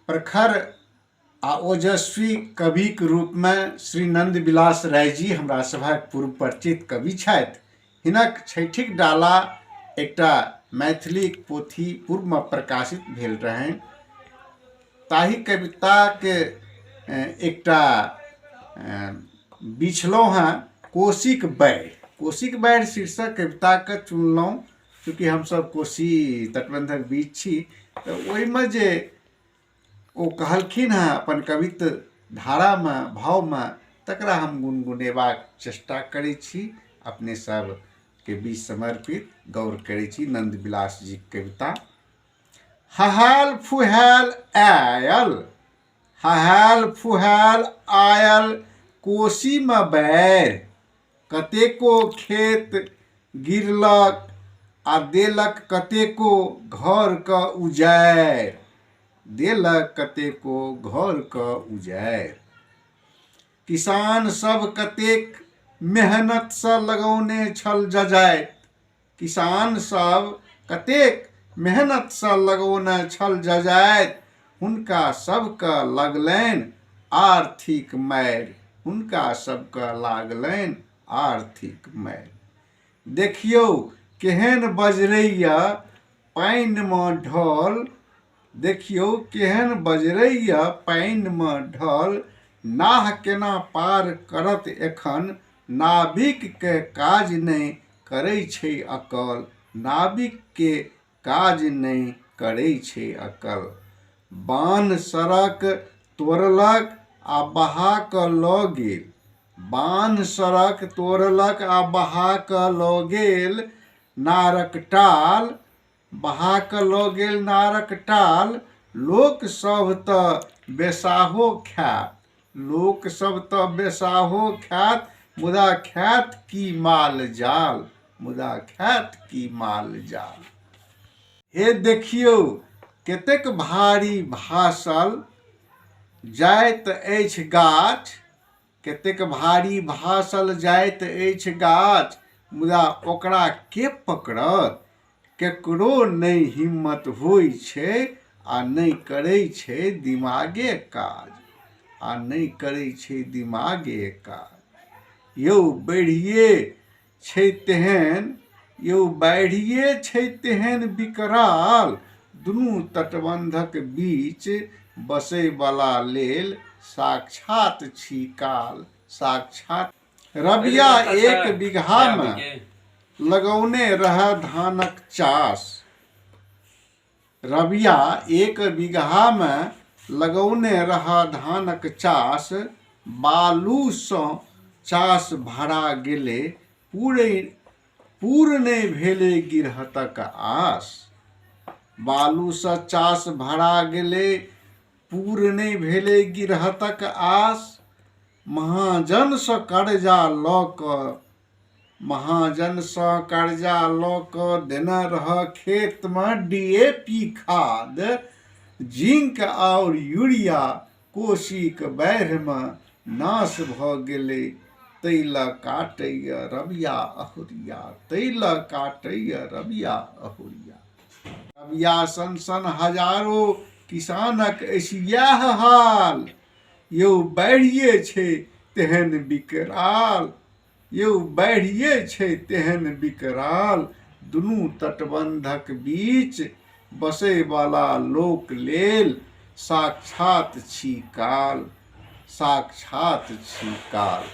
प्रखर आ ओजस्वी कवि के रूप में श्री नंद बिलास राय जी हमरा सभक पूर्व परिचित कवि छथि। हिनक छैठिक डाला एकटा मैथिली पोथी पूर्व में प्रकाशित भेल रहनि। ताही कविता के एकटा बिछलहुँ हैं कोशीक बाढ़ि। कोशीक बाढ़ि शीर्षक कविता के चुनलहुँ क्योंकि हम सब कोशी तटबंधक बीच छी। तो ओहिमे जे ओ कहलखिन हैं अपन कवित्व धारा में भाव में, तकरा हम गुनगुनेबाक चेष्टा करै छी। अपने सब के बीच समर्पित गौर करै छी नंद बिलास जी के कविता। हहाल फुहाल आयल, हहाल फुहाल आयल कोशी में बाढ़ि, कतेको खेत गिरलक आ देलक कतेको घर क उजाड़ि, देलक कतेको घर क उजाड़ि। किसान सब कतेक मेहनत सँ लगौने छल जजाति, किसान सब कतेक मेहनत सँ लगौने छल जजाति, हुनका सबके लगलनि आर्थिक मारि, हुनका सबके लागलनि आर्थिक मारि। देखियौ केहन बजरैया पानि में ढल, देखियौ केहन बजरैया पानि में ढल, नाह केना पार करत एखन, नाविक के काज नहि करै छै अकल, नाविक के काज नहि करै छै अकल। बान्ह सड़क तोड़लक आ बहा क लऽ गेल, बान्ह सड़क तोड़लक आ बहा क लऽ गेल नारक टाल, बहा क लऽ गेल नारक टाल। लोक सब तऽ बेसाहो खायत, लोक सब तऽ बेसाहो खायत, मुदा खायत की माल जाल, मुदा खायत की माल जाल। हे देखियौ कतेक भारी भासल जाइत अछि गाछ, कतेक भारी भासल जाइत अछि गाछ, मुदा ओकरा के पकड़त, केकरो नहि हिम्मत होइ छै आ नहि करै छै दिमागे काज, आ नहि करै छै दिमागे काज। यौ बाढ़िये छै तेहन, यौ बाढ़िये छै तेहन विकराल, दुनू तटबंधक बीच बसै वाला लेल साक्षात छी काल, साक्षात। रबिया एक बीघा में लगौने रह धानक चास, रबिया एक बीघा में लगौने रह धानक चास, बालू सँ चास भरा गेलै पूर नहि भेलै गिरहतक आस, बालू सँ चास भरा गेलै पूर नहि भेलै गिरहतक आस। महाजन सँ कर्जा लऽ कऽ, महाजन सँ कर्जा लऽ कऽ देने रह खेत में DAP खाद, जिंक और यूरिया, कोशीक बाढ़ि में नाश भऽ गेलै, तैल काटैया रबिया अहुरिया, तैल काटैया रबिया अहुरिया। रबिया सन सन हजारो किसानक अछि इएह हाल, यौ बाढ़िये छै तेहन विकराल, यौ बाढ़िये छै तेहन विकराल, दुनू तटबंधक बीच बसै वाला लोक लेल साक्षात छी काल, साक्षात छी काल।